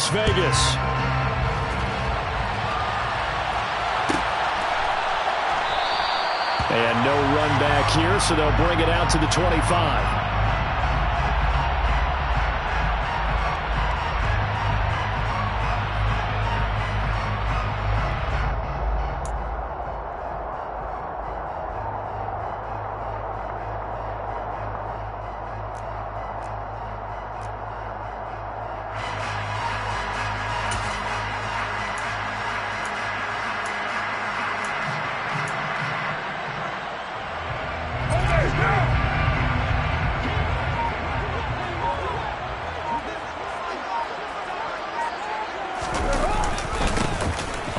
Las Vegas. And no run back here, so they'll bring it out to the 25.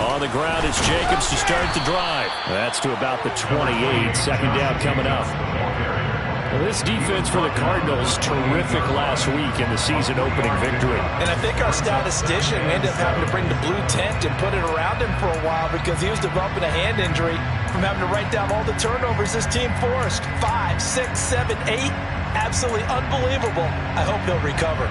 On the ground, it's Jacobs to start the drive. That's to about the 28. Second down coming up. Well, this defense for the Cardinals, terrific last week in the season opening victory. And I think our statistician ended up having to bring the blue tent and put it around him for a while because he was developing a hand injury from having to write down all the turnovers this team forced. 5, 6, 7, 8. Absolutely unbelievable. I hope he'll recover.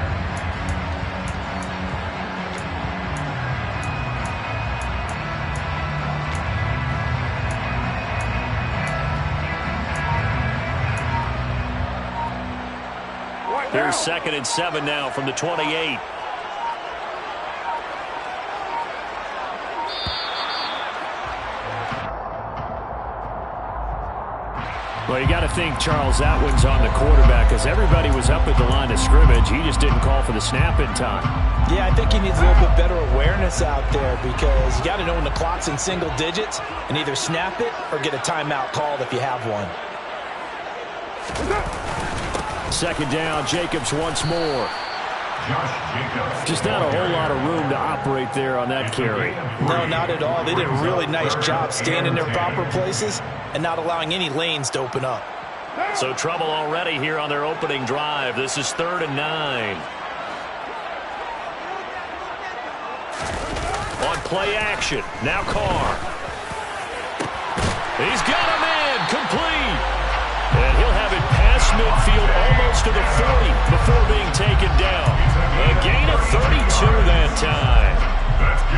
Here's 2nd and 7 now from the 28. Well, you got to think, Charles, that one's on the quarterback because everybody was up at the line of scrimmage. He just didn't call for the snap in time. Yeah, I think he needs a little bit better awareness out there because you got to know when the clock's in single digits and either snap it or get a timeout called if you have one. Second down, Jacobs once more. Just not a whole lot of room to operate there on that carry. No, not at all. They did a really nice job staying in their proper places and not allowing any lanes to open up. So trouble already here on their opening drive. This is 3rd and 9. On play action, now Carr. He's got him in, complete. And he'll have it past midfield almost to the 40 before being taken down. A gain of 32 that time.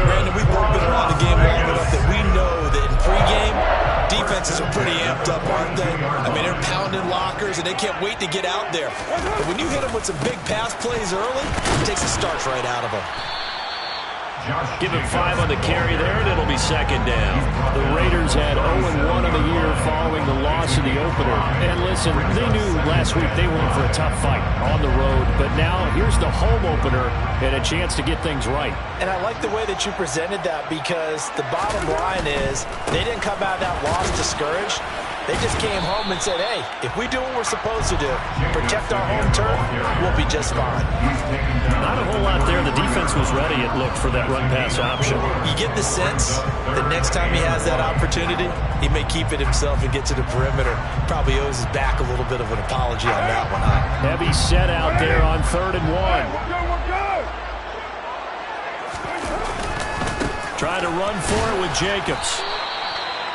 Brandon, we've both been around the game long enough that we know that in pregame, defenses are pretty amped up, aren't they? I mean, they're pounding lockers, and they can't wait to get out there. But when you hit them with some big pass plays early, it takes the starch right out of them. Give him 5 on the carry there, and it'll be 2nd down. The Raiders had 0-1 on the year following the loss in the opener. And listen, they knew last week they were in for a tough fight on the road. But now here's the home opener and a chance to get things right. And I like the way that you presented that because the bottom line is they didn't come out of that loss discouraged. They just came home and said, hey, if we do what we're supposed to do, protect our home turf, we'll be just fine. Not a whole lot there. The defense was ready, it looked, for that run-pass option. You get the sense that next time he has that opportunity, he may keep it himself and get to the perimeter. Probably owes his back a little bit of an apology on that one, huh? Heavy set out there on 3rd and 1. Trying to run for it with Jacobs.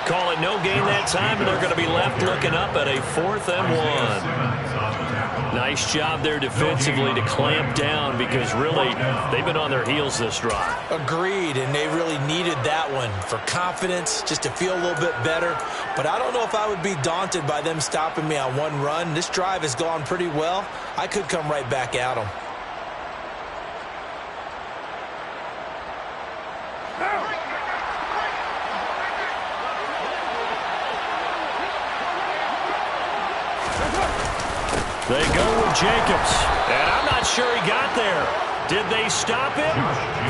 Call it no gain that time, and they're going to be left looking up at a 4th and 1. Nice job there defensively to clamp down because really they've been on their heels this drive. Agreed, and they really needed that one for confidence, just to feel a little bit better. But I don't know if I would be daunted by them stopping me on one run. This drive has gone pretty well. I could come right back at them. They go with Jacobs, and I'm not sure he got there. Did they stop him?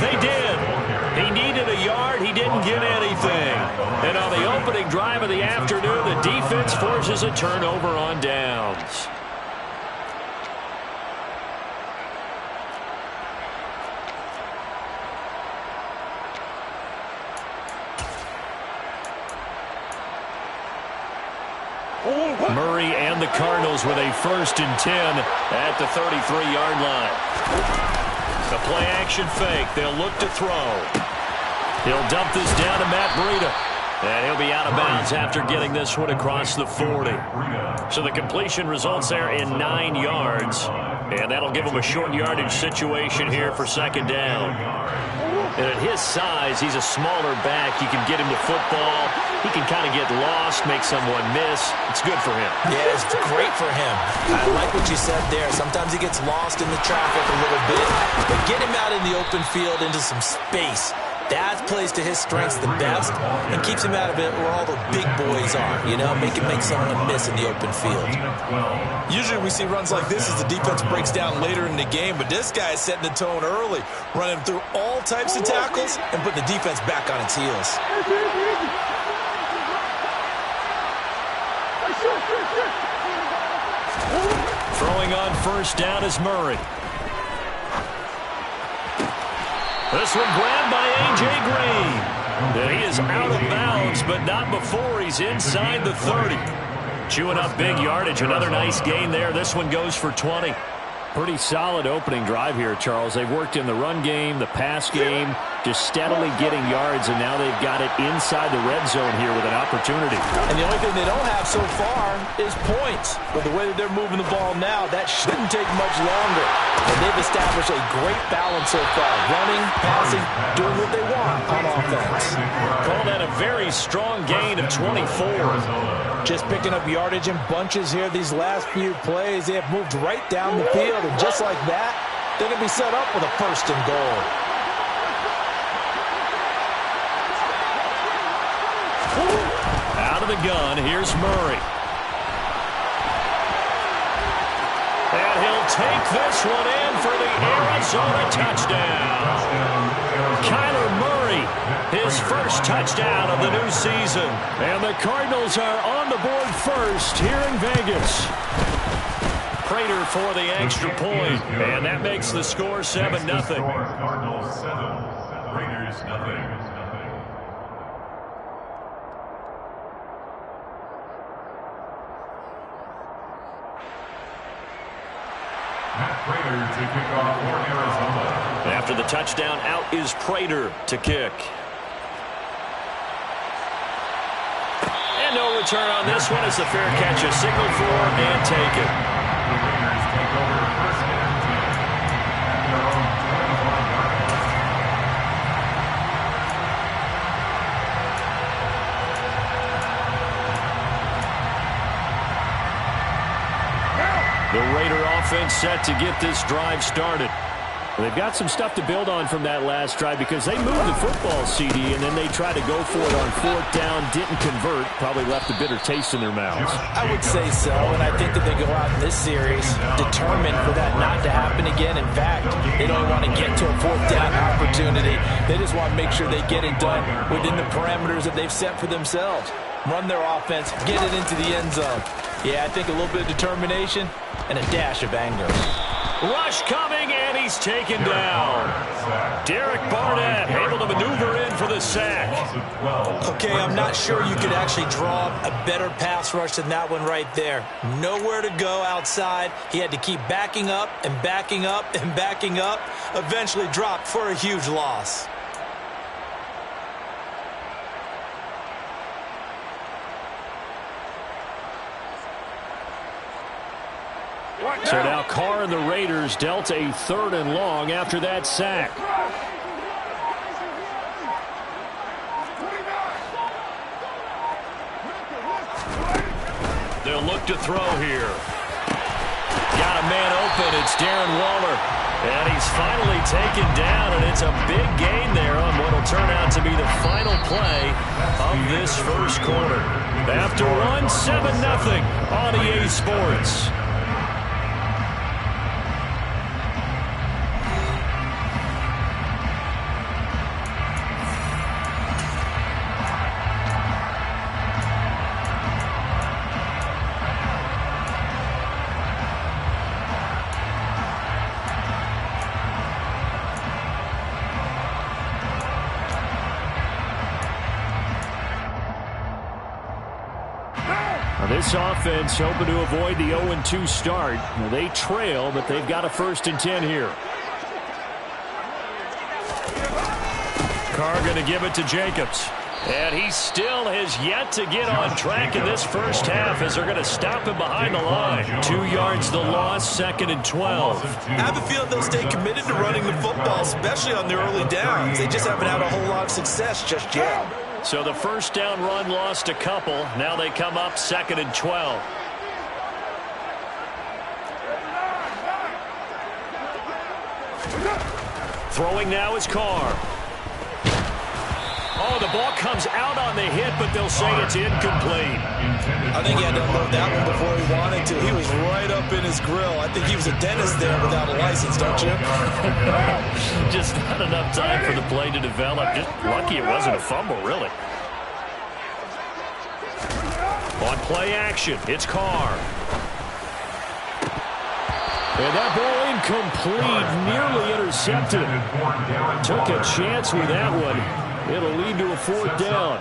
They did. He needed a yard. He didn't get anything. And on the opening drive of the afternoon, the defense forces a turnover on downs. Murray and the Cardinals with a 1st and 10 at the 33-yard line. The play-action fake. They'll look to throw. He'll dump this down to Matt Breida. And he'll be out of bounds after getting this one across the 40. So the completion results there in 9 yards. And that'll give him a short yardage situation here for second down. And at his size, he's a smaller back. You can get him to football. He can kind of get lost, make someone miss. It's good for him. Yeah, it's great for him. I like what you said there. Sometimes he gets lost in the traffic a little bit. But get him out in the open field into some space. That plays to his strengths the best and keeps him out of it where all the big boys are, you know, make someone miss in the open field. Usually we see runs like this as the defense breaks down later in the game, but this guy is setting the tone early, running through all types of tackles and putting the defense back on its heels. Throwing on first down is Murray. This one grabbed by A.J. Green. And he is out of bounds, but not before he's inside the 30. Chewing up big yardage. Another nice gain there. This one goes for 20. Pretty solid opening drive here, Charles. They've worked in the run game, the pass game, just steadily getting yards, and now they've got it inside the red zone here with an opportunity. And the only thing they don't have so far is points. But the way that they're moving the ball now, that shouldn't take much longer. And they've established a great balance so far. Running, passing, doing what they want on offense. Call that a very strong gain of 24. Just picking up yardage in bunches here these last few plays. They have moved right down the field, and just like that, they're going to be set up with a first and goal. Out of the gun, here's Murray. And he'll take this one in for the Arizona touchdown. Kyler Murray, his first touchdown of the new season. And the Cardinals are on the board first here in Vegas. Prater for the extra point. And that makes the score 7-0. Cardinals 7, Raiders nothing. Prater to kick off for Arizona. After the touchdown, out is Prater to kick. And no return on this one as the fair catch is signaled for and taken. The Raiders take over first and 10 at their own 21-yard line. The Raider offense set to get this drive started. They've got some stuff to build on from that last drive because they moved the football, CD, and then they tried to go for it on fourth down, didn't convert, probably left a bitter taste in their mouths. I would say so, and I think that they go out in this series determined for that not to happen again. In fact, they don't want to get to a fourth down opportunity. They just want to make sure they get it done within the parameters that they've set for themselves. Run their offense, get it into the end zone. Yeah, I think a little bit of determination and a dash of anger. Rush coming, and he's taken down. Derek Barnett able to maneuver in for the sack. Okay, I'm not sure you could actually draw a better pass rush than that one right there. Nowhere to go outside. He had to keep backing up and backing up and backing up. Eventually dropped for a huge loss. So now Carr and the Raiders dealt a third and long after that sack. They'll look to throw here. Got a man open. It's Darren Waller. And he's finally taken down, and it's a big gain there on what will turn out to be the final play of this first quarter. After one, 7-0 on EA Sports. This offense hoping to avoid the 0-2 start. Well, they trail, but they've got a 1st and 10 here. Carr going to give it to Jacobs. And he still has yet to get on track in this first half as they're going to stop him behind the line. 2 yards the loss, 2nd and 12. I have a feeling they'll stay committed to running the football, especially on their early downs. They just haven't had a whole lot of success just yet. So the first down run lost a couple. Now they come up 2nd and 12. Throwing now is Carr. Oh, the ball comes out on the hit, but they'll say it's incomplete. I think he had to unload that one before he wanted to. He was right up in his grill. I think he was a dentist there without a license, don't you? Just not enough time for the play to develop. Just lucky it wasn't a fumble, really. On play action, it's Carr. And that ball incomplete, nearly intercepted. Took a chance with that one. It'll lead to a 4th down.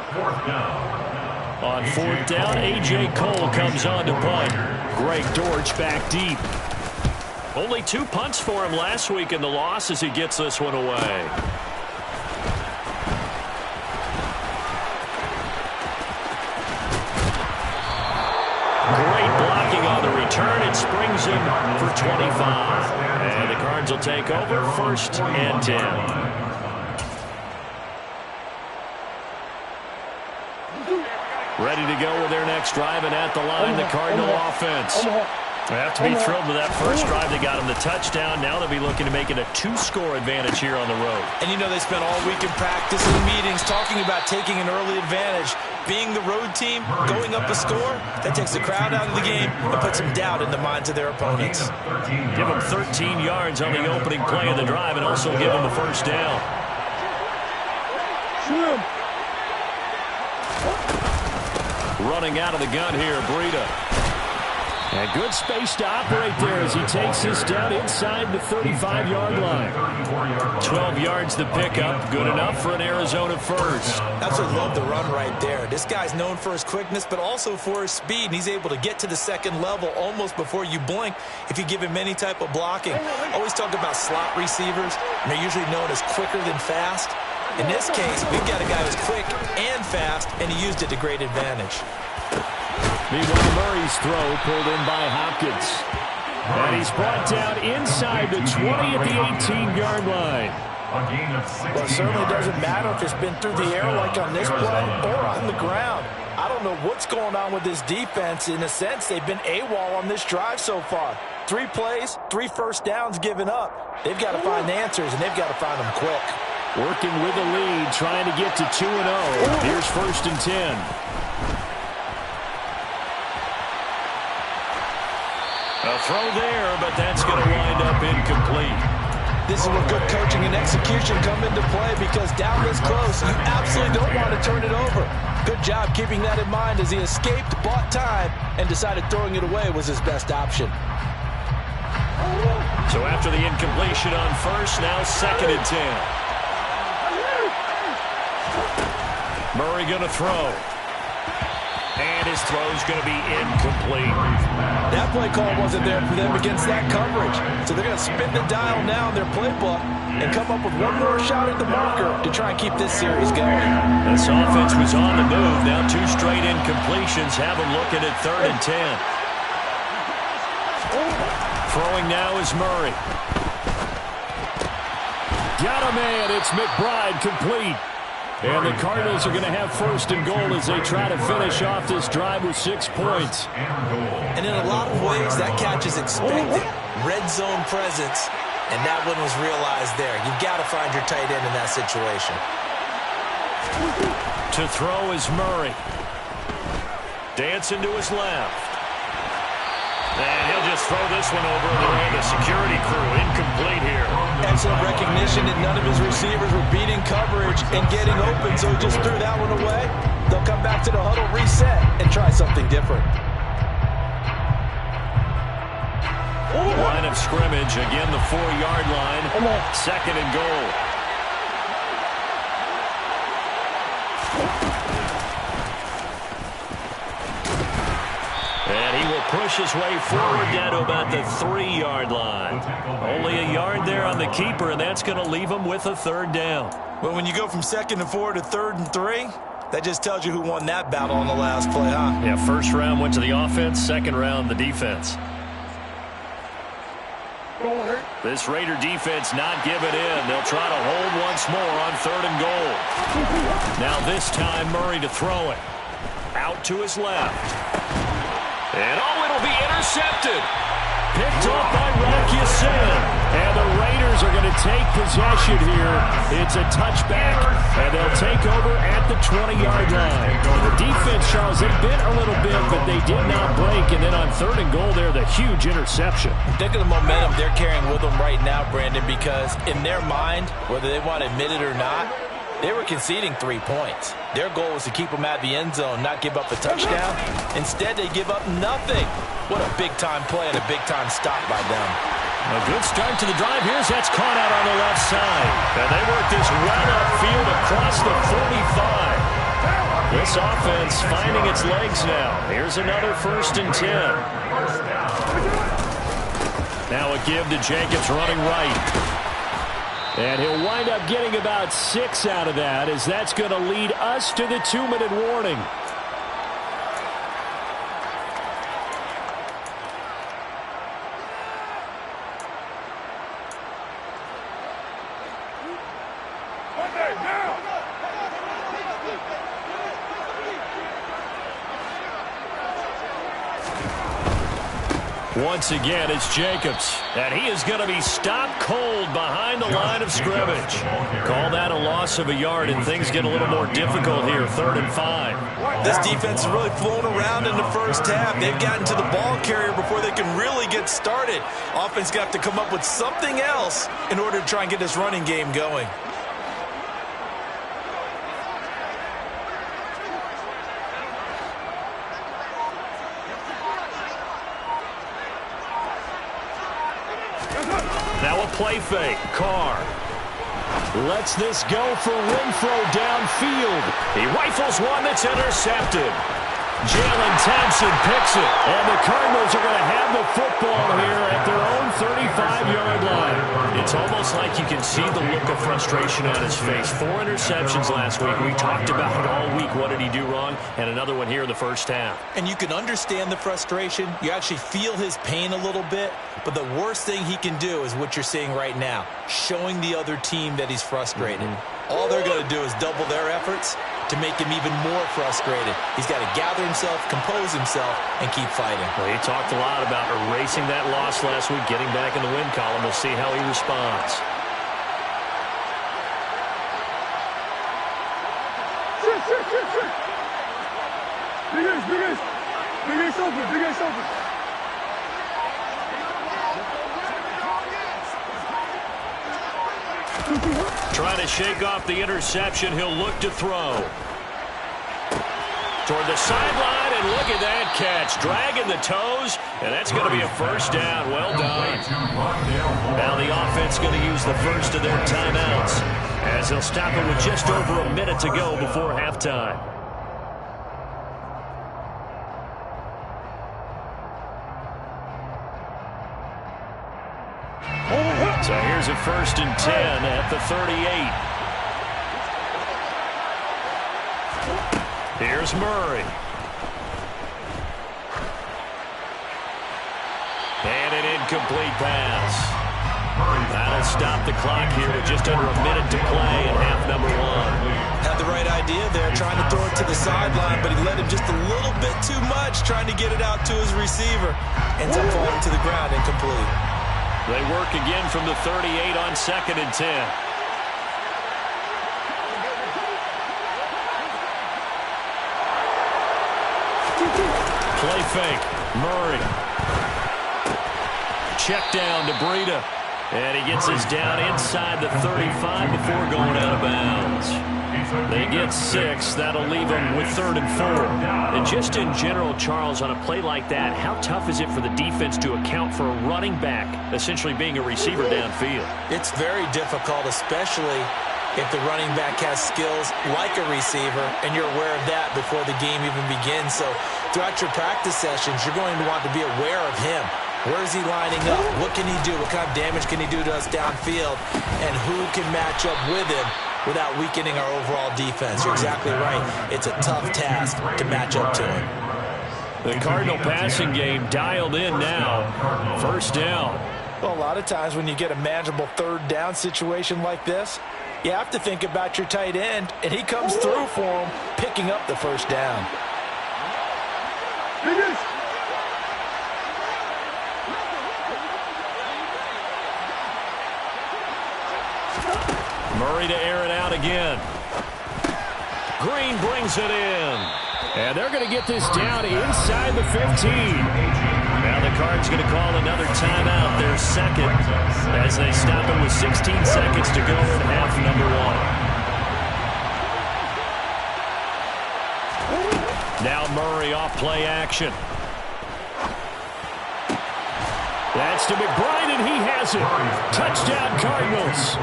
On 4th down, A.J. Cole comes on to punt. Greg Dortch back deep. Only 2 punts for him last week in the loss as he gets this one away. Great blocking on the return. It springs him for 25. And the Cards will take over 1st and 10. Ready to go with their next drive, and at the line, the Cardinal offense. They have to be thrilled with that first drive. They got them the touchdown. Now they'll be looking to make it a 2-score advantage here on the road. And you know they spent all week in practice and meetings talking about taking an early advantage. Being the road team, going up a score, that takes the crowd out of the game and puts some doubt in the minds of their opponents. Give them 13 yards on the opening play of the drive and also give them a first down. Running out of the gun here, Breida. And good space to operate there as he takes this down inside the 35-yard line. 12 yards the pickup, good enough for an Arizona first. Absolutely love the run right there. This guy's known for his quickness, but also for his speed. And he's able to get to the second level almost before you blink if you give him any type of blocking. Always talk about slot receivers, and they're usually known as quicker than fast. In this case, we've got a guy who's quick and fast, and he used it to great advantage. Meanwhile, Murray's throw pulled in by Hopkins. And he's brought down inside the 20 at the 18-yard line. Well, it certainly doesn't matter if it's been through the air like on this play or on the ground. I don't know what's going on with this defense. In a sense, they've been AWOL on this drive so far. 3 plays, 3 first downs given up. They've got to find answers, and they've got to find them quick. Working with the lead, trying to get to 2-0. Here's 1st and 10. A throw there, but that's going to wind up incomplete. This is where good coaching and execution come into play because down this close, you absolutely don't want to turn it over. Good job keeping that in mind as he escaped, bought time, and decided throwing it away was his best option. So after the incompletion on first, now 2nd and 10. Murray going to throw. And his throw's going to be incomplete. That play call wasn't there for them against that coverage. So they're going to spin the dial now in their playbook and come up with one more shot at the marker to try and keep this series going. This offense was on the move. Now 2 straight incompletions have them looking at 3rd and 10. Throwing now is Murray. Got a man. It's McBride complete. And the Cardinals are going to have 1st and goal as they try to finish off this drive with 6 points. And in a lot of ways, that catch is expected. Red zone presence, and that one was realized there. You've got to find your tight end in that situation. To throw is Murray. Dancing to his left. And he'll just throw this one over the security crew. Incomplete here. Excellent recognition that none of his receivers were beating coverage and getting open, so he just threw that one away. They'll come back to the huddle, reset, and try something different. Line of scrimmage, again the 4-yard line. 2nd and goal. And he will push his way forward down to about the 3-yard line. Only a yard there on the keeper, and that's going to leave him with a 3rd down. Well, when you go from 2nd and 4 to 3rd and 3, That just tells you who won that battle on the last play, huh? Yeah, first round went to the offense, second round the defense. This Raider defense not giving in. They'll try to hold once more on 3rd and goal. Now this time Murray to throw it. Out to his left. And it'll be intercepted. Picked off by Rocky Sin. And the Raiders are going to take possession here. It's a touchback, and they'll take over at the 20-yard line. The defense, Charles, they bit a little bit, but they did not break. And then on 3rd and goal there, the huge interception. Look at the momentum they're carrying with them right now, Brandon, because in their mind, whether they want to admit it or not, they were conceding 3 points. Their goal was to keep them out of the end zone, not give up a touchdown. Instead, they give up nothing. What a big-time play and a big-time stop by them. A good start to the drive. Here's that's caught out on the left side. And they work this well upfield across the 45. This offense finding its legs now. Here's another 1st and 10. Now a give to Jacobs running right. And he'll wind up getting about 6 out of that, as that's going to lead us to the 2-minute warning. Once again, it's Jacobs, and he is going to be stopped cold behind the line of scrimmage. Call that a loss of a yard, and things get a little more difficult here, 3rd and 5. This defense has really flown around in the first half. They've gotten to the ball carrier before they can really get started. Offense got to come up with something else in order to try and get this running game going. Now a play fake. Carr lets this go for Renfro downfield. He rifles one that's intercepted. Jalen Thompson picks it. And the Cardinals are going to have the football here at their own 35-yard line. It's almost like you can see the look of frustration on his face. 4 interceptions last week. We talked about it all week. What did he do wrong? And another one here in the first half. And you can understand the frustration. You actually feel his pain a little bit. But the worst thing he can do is what you're seeing right now, showing the other team that he's frustrated. All they're going to do is double their efforts to make him even more frustrated. He's got to gather himself, compose himself, and keep fighting. Well, he talked a lot about erasing that loss last week, getting back in the win column. We'll see how he responds. Big ace open. Trying to shake off the interception. He'll look to throw. Toward the sideline, and look at that catch. Dragging the toes, and that's going to be a first down. Well done. Now the offense going to use the first of their timeouts, as they'll stop it with just over a minute to go before halftime. So here's a 1st and 10 at the 38. Here's Murray. And an incomplete pass. That'll stop the clock here with just under a minute to play in half number 1. Had the right idea there, trying to throw it to the sideline, but he let him just a little bit too much, trying to get it out to his receiver. Ends up falling to the ground incomplete. They work again from the 38 on 2nd and 10. Play fake. Murray. Check down to Breida. And he gets us down inside the 35 before going out of bounds. They get 6. That'll leave them with 3rd and 4. And just in general, Charles, on a play like that, how tough is it for the defense to account for a running back essentially being a receiver downfield? It's very difficult, especially if the running back has skills like a receiver, and you're aware of that before the game even begins. So throughout your practice sessions, you're going to want to be aware of him. Where is he lining up? What can he do? What kind of damage can he do to us downfield? And who can match up with him without weakening our overall defense. You're exactly right. It's a tough task to match up to him. The Cardinal passing game dialed in now. First down. Well, a lot of times when you get a manageable third down situation like this, you have to think about your tight end, and he comes through for him, picking up the first down. Murray to air it out again. Green brings it in. And they're going to get this down inside the 15. Now the Cards going to call another timeout, their second, as they stop it with 16 seconds to go in half number one. Now Murray off play action. That's to McBride, and he has it. Touchdown, Cardinals.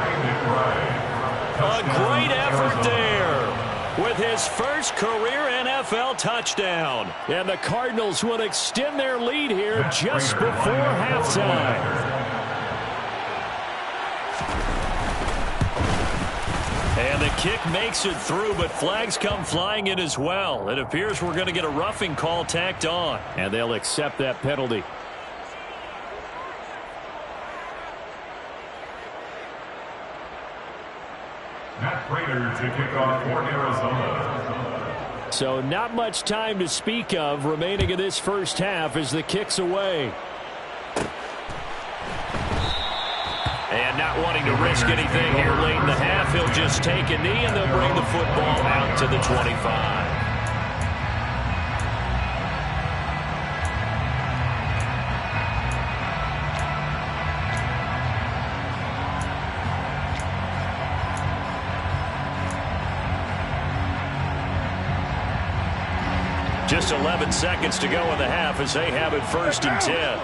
A great effort there with his first career NFL touchdown. And the Cardinals will extend their lead here just before halftime. And the kick makes it through, but flags come flying in as well. It appears we're going to get a roughing call tacked on, and they'll accept that penalty. Matt Prater to kick off for Arizona. So not much time to speak of remaining in this first half as the kick's away. And not wanting to risk anything here late in the half, he'll just take a knee and they'll bring the football out to the 25. Just 11 seconds to go in the half as they have it 1st and 10.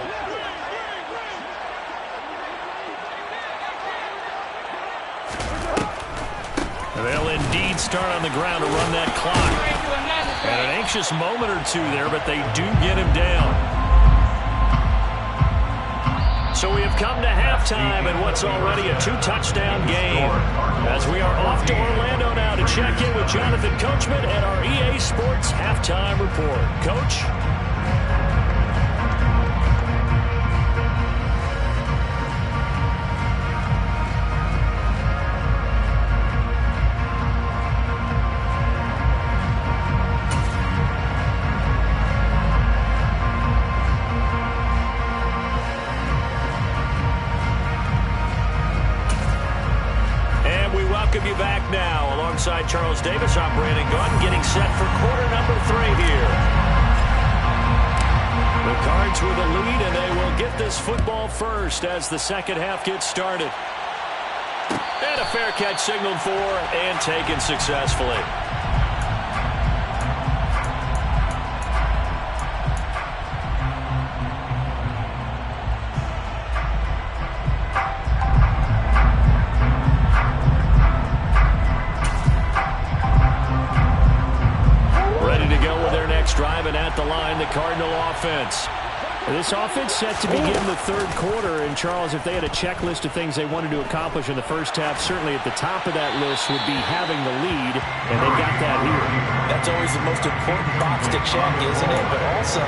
They'll indeed start on the ground to run that clock. And an anxious moment or two there, but they do get him down. So we have come to halftime in what's already a 2-touchdown game. As we are off to Orlando now to check in with Jonathan Coachman and our EA Sports Halftime Report. Coach? Welcome you back now. Alongside Charles Davis, I'm Brandon Gunn, getting set for quarter number 3 here. The Cards with a lead, and they will get this football first as the second half gets started. And a fair catch signaled for and taken successfully. Driving at the line, the Cardinal offense. This offense set to begin the third quarter. And, Charles, if they had a checklist of things they wanted to accomplish in the first half, certainly at the top of that list would be having the lead, and they got that here. That's always the most important box to check, isn't it? But also,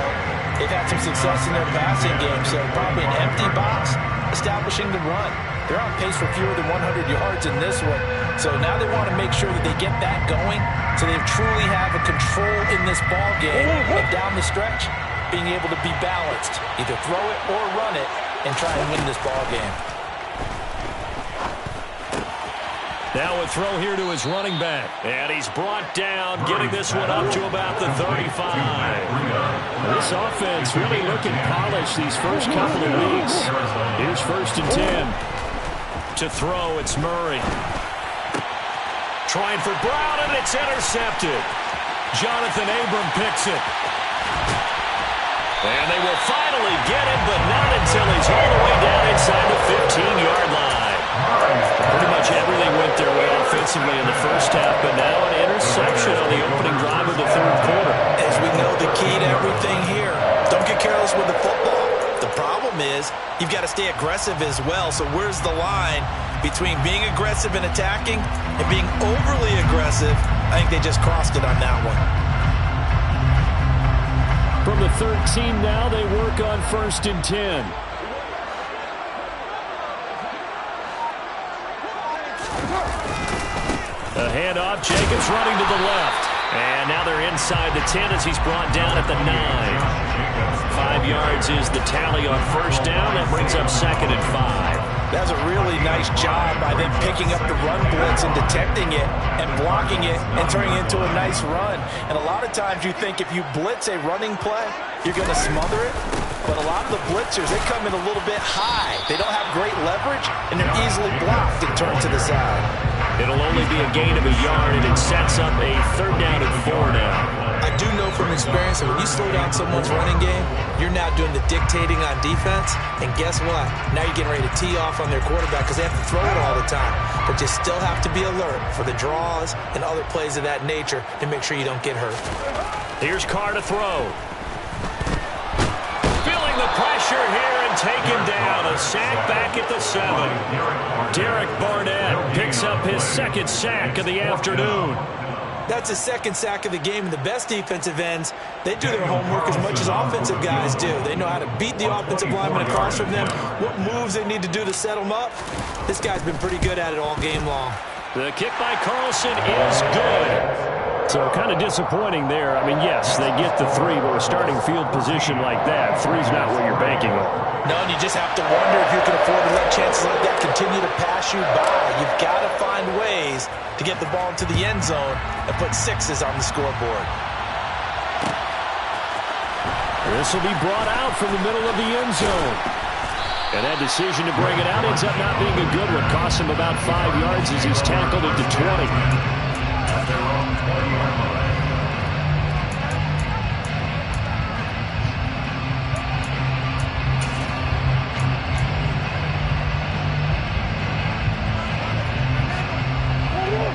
they've had some success in their passing game, so probably an empty box, establishing the run. They're on pace for fewer than 100 yards in this one. So now they want to make sure that they get that going so they truly have a control in this ball game. And down the stretch, being able to be balanced. Either throw it or run it and try and win this ball game. Now a throw here to his running back. And he's brought down, getting this one up to about the 35. This offense really looking polished these first couple of weeks. Here's 1st and 10. To throw, it's Murray. Trying for Brown, and it's intercepted. Jonathan Abram picks it. And they will finally get it, but not until he's all the way down inside the 15-yard line. Pretty much everything went their way offensively in the first half, but now an interception on the opening drive of the third quarter. As we know, the key to everything here, don't get careless with the football. The problem is is you've got to stay aggressive as well. So where's the line between being aggressive and attacking and being overly aggressive? I think they just crossed it on that one. From the 13 now, they work on 1st and 10. A handoff, Jacobs running to the left. And now they're inside the 10 as he's brought down at the 9. 5 yards is the tally on 1st down. That brings up 2nd and 5. That's a really nice job by them picking up the run blitz and detecting it and blocking it and turning it into a nice run. And a lot of times you think if you blitz a running play, you're going to smother it. But a lot of the blitzers, they come in a little bit high. They don't have great leverage, and they're easily blocked and turned to the side. It'll only be a gain of a yard, and it sets up a 3rd down and 4 now. I do know from experience that when you slow down someone's running game, you're now doing the dictating on defense. And guess what? Now you're getting ready to tee off on their quarterback because they have to throw it all the time. But you still have to be alert for the draws and other plays of that nature to make sure you don't get hurt. Here's Carr to throw. Feeling the pressure here and taken down. A sack back at the 7. Derek Barnett picks up his 2nd sack of the afternoon. That's his 2nd sack of the game, and the best defensive ends, they do their homework as much as offensive guys do. They know how to beat the offensive lineman across from them, what moves they need to do to set them up. This guy's been pretty good at it all game long. The kick by Carlson is good. So kind of disappointing there. I mean, yes, they get the 3, but with starting field position like that, 3's not what you're banking on. No, and you just have to wonder if you can afford to let chances like that continue to pass you by. You've got to find ways to get the ball into the end zone and put 6s on the scoreboard. This will be brought out from the middle of the end zone. And that decision to bring it out ends up not being a good one. Costs him about 5 yards as he's tackled at the 20.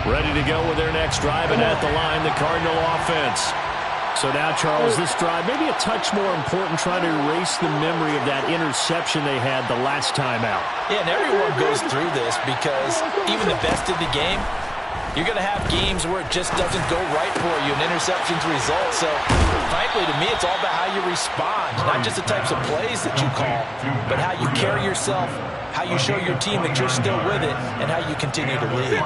Ready to go with their next drive, and at the line, the Cardinal offense. So now, Charles, this drive, maybe a touch more important, trying to erase the memory of that interception they had the last time out. Yeah, and everyone goes through this because even the best in the game, you're going to have games where it just doesn't go right for you, and interceptions result. So, frankly, to me, it's all about how you respond, not just the types of plays that you call, but how you carry yourself, how you show your team that you're still with it, and how you continue to lead.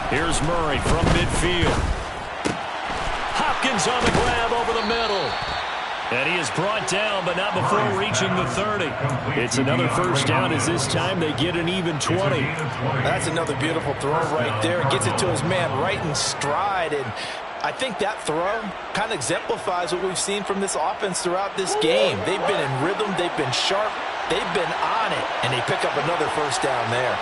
Here's Murray from midfield. Hopkins on the grab over the middle. And he is brought down, but not before reaching the 30. It's another 1st down as this time they get an even 20. That's another beautiful throw right there. Gets it to his man right in stride. And I think that throw kind of exemplifies what we've seen from this offense throughout this game. They've been in rhythm. They've been sharp. They've been on it. And they pick up another 1st down there.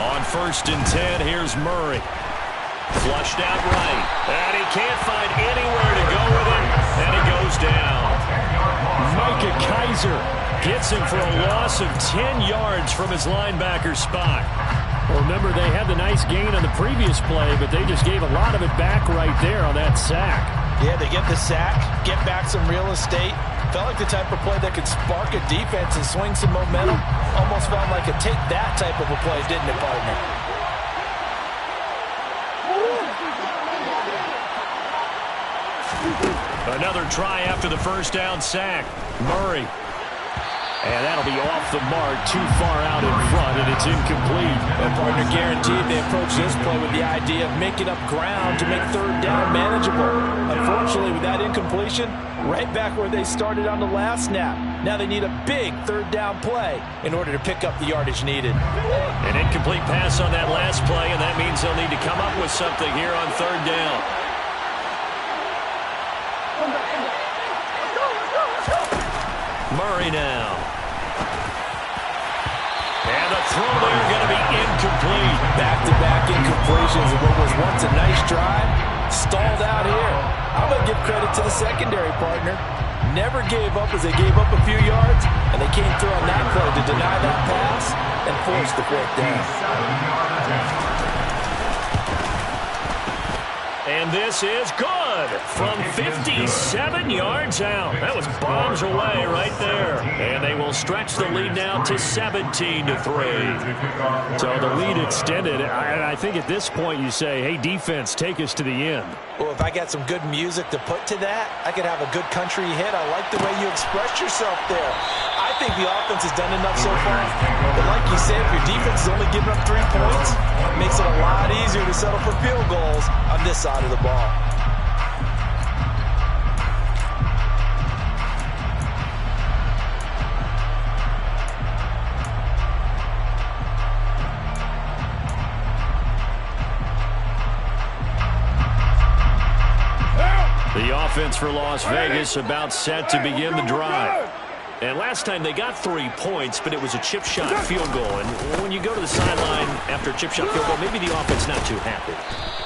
On 1st and 10, here's Murray. Flushed out right. And he can't find anywhere to go with it. And he goes down. Micah Kaiser gets him for a loss of 10 yards from his linebacker spot. Well, remember, they had the nice gain on the previous play, but they just gave a lot of it back right there on that sack. Yeah, they get the sack, get back some real estate. Felt like the type of play that could spark a defense and swing some momentum. Almost felt like a take-that type of a play, didn't it, partner? Another try after the 1st down sack. Murray. And that'll be off the mark, too far out in front, and it's incomplete. And partner, guaranteed they approach this play with the idea of making up ground to make 3rd down manageable. Unfortunately, with that incompletion, right back where they started on the last snap. Now they need a big 3rd down play in order to pick up the yardage needed. An incomplete pass on that last play, and that means they'll need to come up with something here on 3rd down. Murray now. And the throw there going to be incomplete. Back-to-back incompletions of what was once a nice drive Stalled out here. I'm going to give credit to the secondary partner. Never gave up as they gave up a few yards, and they came through on that play to deny that pass and force the fourth down. And this is good from 57 yards out. That was bombs away right there. And they will stretch the lead now to 17-3. So the lead extended. I think at this point you say, hey, defense, take us to the end. Well, if I got some good music to put to that, I could have a good country hit. I like the way you expressed yourself there. I think the offense has done enough so far. But like you said, if your defense is only giving up 3 points, it makes it a lot easier to settle for field goals on this side of the ball. The offense for Las Vegas about set to begin the drive. And last time they got 3 points, but it was a chip shot field goal. And when you go to the sideline after a chip shot field goal, maybe the offense not too happy.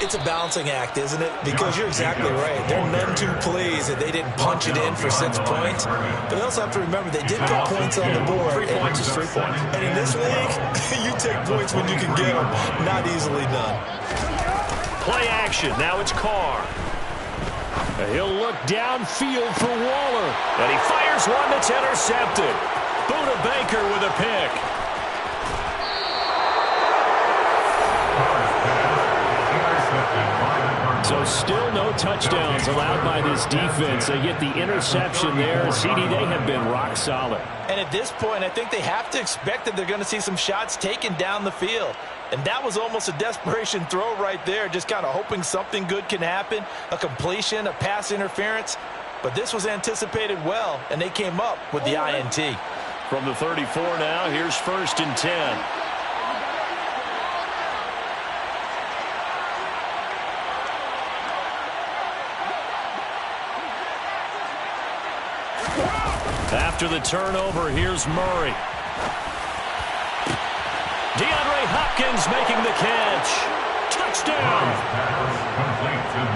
It's a balancing act, isn't it? Because you're exactly right. They're none too pleased that they didn't punch it in for 6 points. But they also have to remember they did put points on the board. 3 points is 3 points. And in this league, you take points when you can get them. Not easily done. Play action. Now it's Carr. He'll look downfield for Waller. And he fires one that's intercepted. Buda Baker with a pick. So still no touchdowns allowed by this defense. They get the interception there. CD, they have been rock solid. And at this point, I think they have to expect that they're going to see some shots taken down the field. And that was almost a desperation throw right there, just kind of hoping something good can happen, a completion, a pass interference. But this was anticipated well, and they came up with the INT. From the 34 now, here's 1st and 10. After the turnover, here's Murray. DeAndre Hopkins making the catch. Touchdown.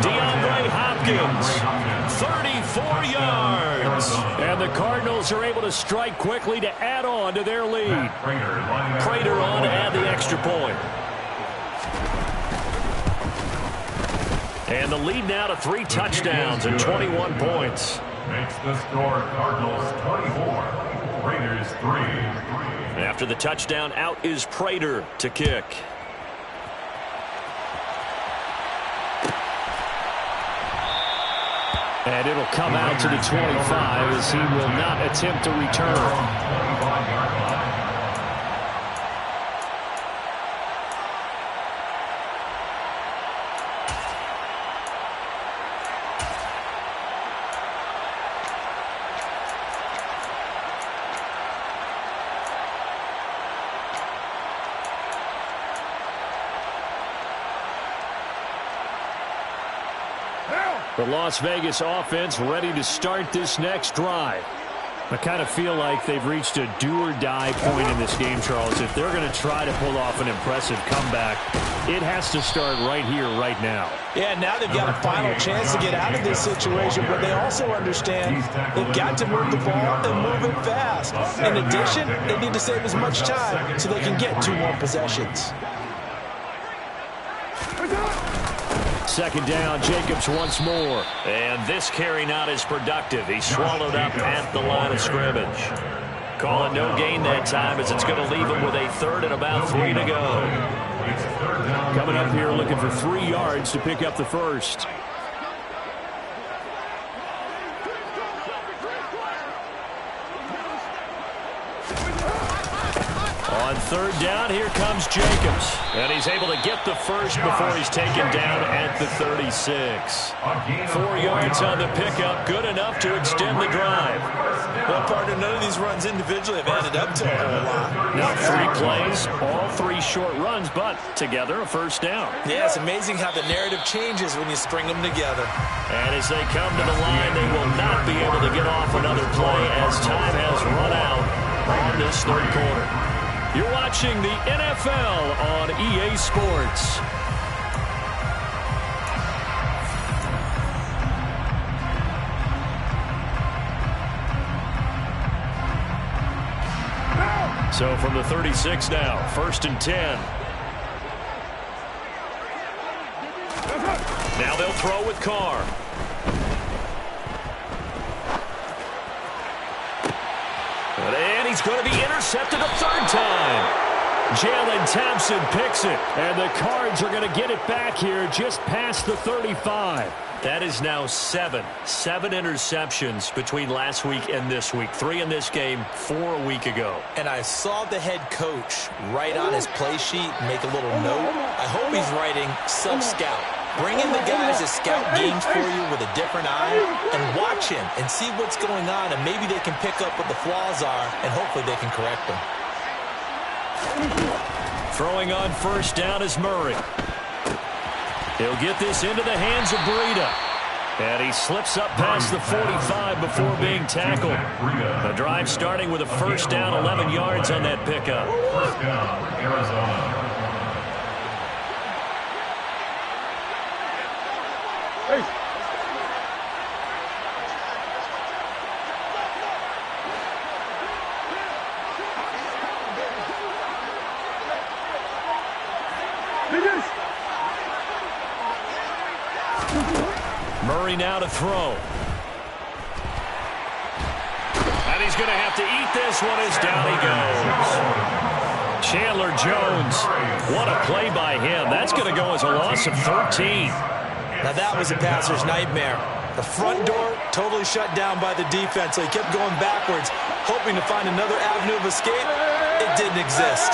DeAndre Hopkins, 34 yards. And the Cardinals are able to strike quickly to add on to their lead. Prater on to add the extra point. And the lead now to 3 touchdowns and 21 points. Makes the score Cardinals 24, Raiders 3. After the touchdown, out is Prater to kick. And it'll come out to the 25 as he will not attempt to return. The Las Vegas offense ready to start this next drive. I kind of feel like they've reached a do-or-die point in this game, Charles. If they're going to try to pull off an impressive comeback, it has to start right here, right now. Yeah, now they've got a final chance to get out of this situation, but they also understand they've got to move the ball and move it fast. In addition, they need to save as much time so they can get 2 more possessions. 2nd down, Jacobs once more. And this carry not as productive. He swallowed up at the line of scrimmage. Calling no gain that time as it's going to leave him with a 3rd and about 3 to go. Coming up here looking for 3 yards to pick up the first. On 3rd down, here comes Jacobs. And he's able to get the first before he's taken down at the 36. 4 yards on the pickup, good enough to extend the drive. Well, partner, none of these runs individually have added up to a whole lot. Now 3 plays, all 3 short runs, but together a first down. Yeah, it's amazing how the narrative changes when you string them together. And as they come to the line, they will not be able to get off another play as time has run out on this 3rd quarter. You're watching the NFL on EA Sports. So from the 36 now, 1st and 10. Now they'll throw with Carr. And he's going to be intercepted a 3rd time. Jalen Thompson picks it, and the Cards are going to get it back here just past the 35. That is now 7 interceptions between last week and this week. 3 in this game, 4 a week ago. And I saw the head coach write on his play sheet, make a little note. I hope he's writing sub-scout. Bring in the guys that scout games for you with a different eye and watch him and see what's going on, and maybe they can pick up what the flaws are, and hopefully they can correct them. Throwing on 1st down is Murray. He'll get this into the hands of Breida. And he slips up past the 45 before being tackled. The drive starting with a 1st down, 11 yards on that pickup. 1st down, Arizona. Murray now to throw. And he's going to have to eat this one as down he goes. Chandler Jones. What a play by him. That's going to go as a loss of 13. Now that was a passer's nightmare. The front door totally shut down by the defense, so he kept going backwards, hoping to find another avenue of escape. It didn't exist.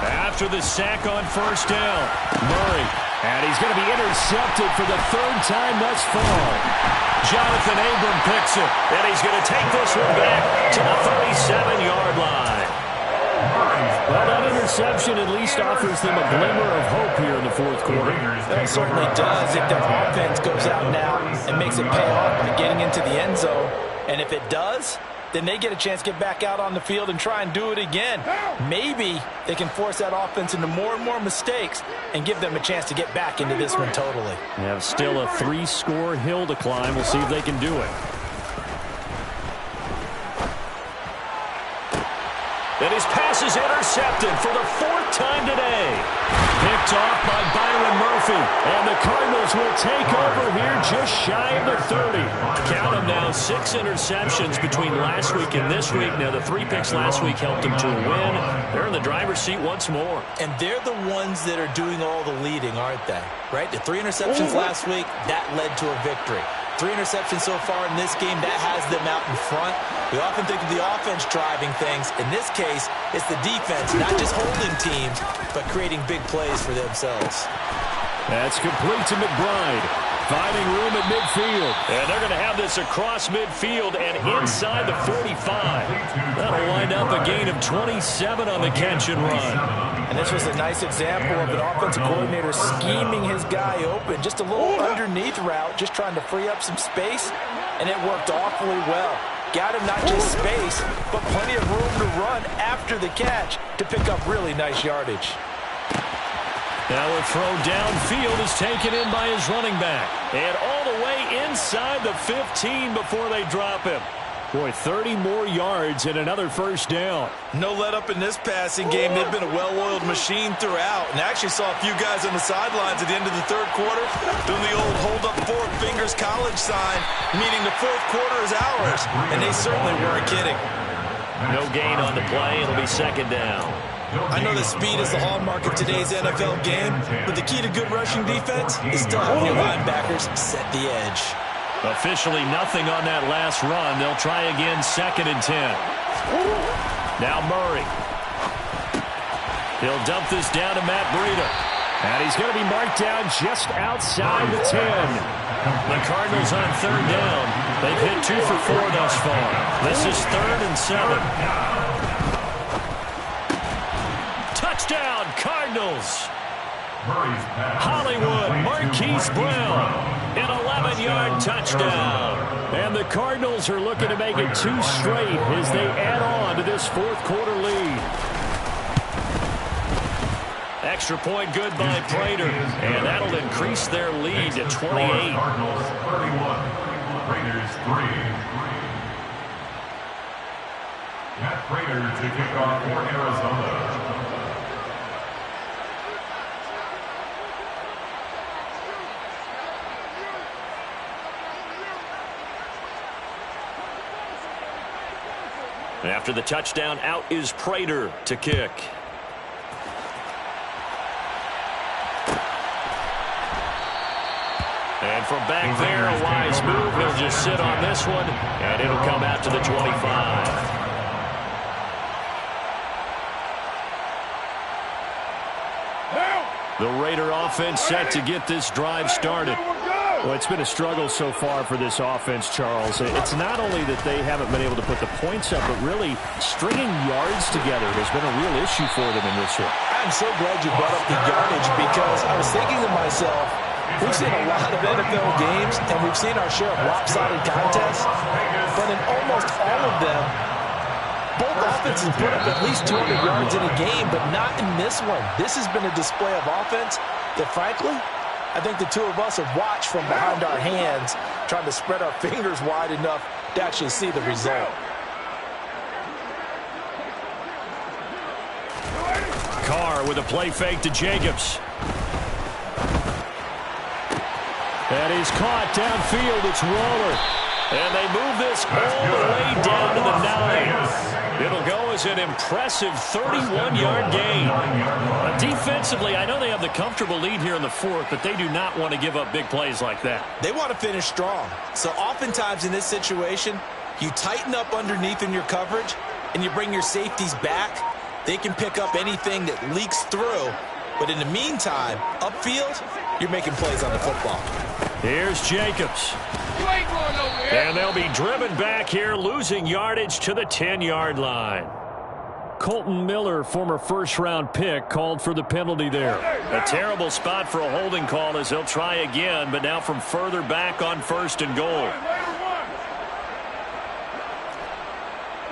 After the sack on 1st down, Murray. And he's going to be intercepted for the 3rd time thus far. Jonathan Abram picks it. And he's going to take this one back to the 37-yard line. Well, that interception at least offers them a glimmer of hope here in the 4th quarter. That certainly does if their offense goes out now and makes it pay off by getting into the end zone. And if it does, then they get a chance to get back out on the field and try and do it again. Maybe they can force that offense into more and more mistakes and give them a chance to get back into this one totally. They have still a 3-score hill to climb. We'll see if they can do it. And his pass is intercepted for the 4th time today. Picked off by Byron Murphy. And the Cardinals will take over here just shy of the 30. Count them now, 6 interceptions between last week and this week. Now, the 3 picks last week helped them to a win. They're in the driver's seat once more. And they're the ones that are doing all the leading, aren't they? Right? The 3 interceptions last week, that led to a victory. 3 interceptions so far in this game, that has them out in front. We often think of the offense driving things. In this case, it's the defense, not just holding teams, but creating big plays for themselves. That's complete to McBride. Finding room at midfield. And they're going to have this across midfield and inside the 45. That'll wind up a gain of 27 on the catch and run. And this was a nice example of an offensive coordinator scheming his guy open. Just a little underneath route, just trying to free up some space, and it worked awfully well. Got him not just space, but plenty of room to run after the catch to pick up really nice yardage. Now a throw downfield is taken in by his running back. And all the way inside the 15 before they drop him. Boy, 30 more yards and another 1st down. No let up in this passing game. They've been a well-oiled machine throughout. And I actually saw a few guys on the sidelines at the end of the 3rd quarter doing the old hold up 4 fingers college sign, meaning the 4th quarter is ours. And they certainly weren't kidding. No gain on the play. It'll be 2nd down. I know that speed is the hallmark of today's NFL game, but the key to good rushing defense is still having your linebackers set the edge. Officially nothing on that last run. They'll try again, 2nd and 10. Now Murray. He'll dump this down to Matt Breida. And he's going to be marked down just outside the 10. The Cardinals on 3rd down. They've hit 2 for 4 thus far. This is 3rd and 7. Touchdown, Cardinals. Hollywood, Marquise Brown, an 11-yard touchdown. And the Cardinals are looking to make it 2 straight as they add on to this 4th quarter lead. Extra point good by Prater, and that'll increase their lead to 28. Cardinals 31, Raiders 3. Matt Prater to kick off for Arizona. After the touchdown, out is Prater to kick. And from back there, a wise move. He'll just sit on this one, and it'll come out to the 25. The Raider offense set to get this drive started. Well, it's been a struggle so far for this offense, Charles. It's not only that they haven't been able to put the points up, but really stringing yards together has been a real issue for them in this one. I'm so glad you brought up the yardage because I was thinking to myself, we've seen a lot of NFL games, and we've seen our share of lopsided contests, but in almost all of them, both offenses put up at least 200 yards in a game, but not in this one. This has been a display of offense that, frankly, I think the two of us have watched from behind our hands, trying to spread our fingers wide enough to actually see the result. Carr with a play fake to Jacobs. And he's caught downfield. It's Waller. And they move this all the way down to the 9. It'll go as an impressive 31-yard gain. Defensively, I know they have the comfortable lead here in the fourth, but they do not want to give up big plays like that. They want to finish strong. So oftentimes in this situation, you tighten up underneath in your coverage, and you bring your safeties back. They can pick up anything that leaks through. But in the meantime, upfield, you're making plays on the football. Here's Jacobs. And they'll be driven back here, losing yardage to the 10-yard line. Colton Miller, former first-round pick, called for the penalty there. A terrible spot for a holding call as they'll try again, but now from further back on 1st and goal.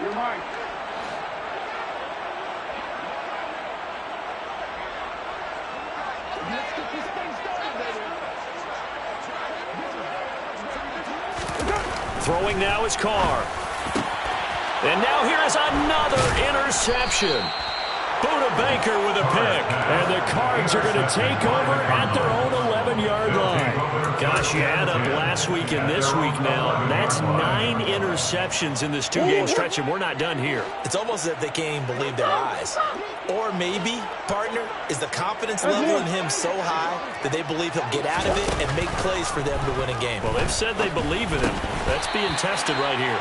You're right. Throwing now is Carr. And now here is another interception. Buda Baker with a pick. And the Cards are going to take over at their own 11-yard line. Gosh, you add up last week and this week now. That's 9 interceptions in this 2-game stretch, and we're not done here. It's almost as if they can't even believe their eyes. Or maybe, partner, is the confidence level in him so high that they believe he'll get out of it and make plays for them to win a game. Well, they've said they believe in him. That's being tested right here.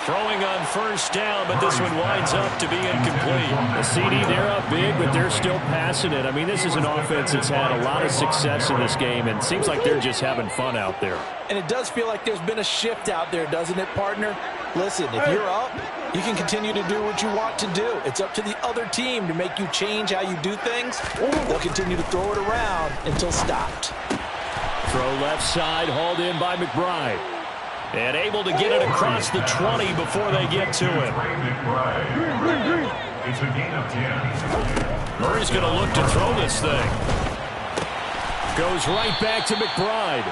Throwing on 1st down, but this one winds up to be incomplete. The CD, they're up big, but they're still passing it. I mean, this is an offense that's had a lot of success in this game, and it seems like they're just having fun out there. And it does feel like there's been a shift out there, doesn't it, partner? Listen, if you're up, you can continue to do what you want to do. It's up to the other team to make you change how you do things. They'll continue to throw it around until stopped. Throw left side, hauled in by McBride. And able to get it across the 20 before they get to him. It's a gain of 10. Murray's going to look to throw this thing. Goes right back to McBride.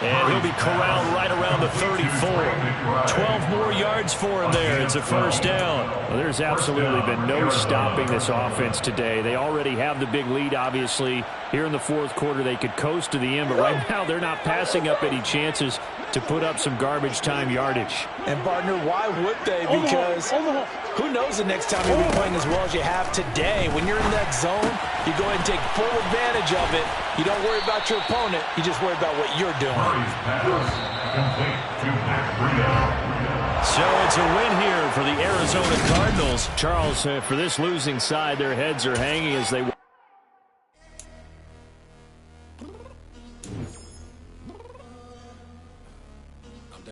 And he'll be corralled right around the 34. 12 more yards for him there. It's a 1st down. Well, there's absolutely been no stopping this offense today. They already have the big lead, obviously. Here in the 4th quarter, they could coast to the end, but right now they're not passing up any chances to put up some garbage time yardage. And, partner, why would they? Because who knows the next time you'll be playing as well as you have today. When you're in that zone, you go ahead and take full advantage of it. You don't worry about your opponent. You just worry about what you're doing. So it's a win here for the Arizona Cardinals. Charles, for this losing side, their heads are hanging as they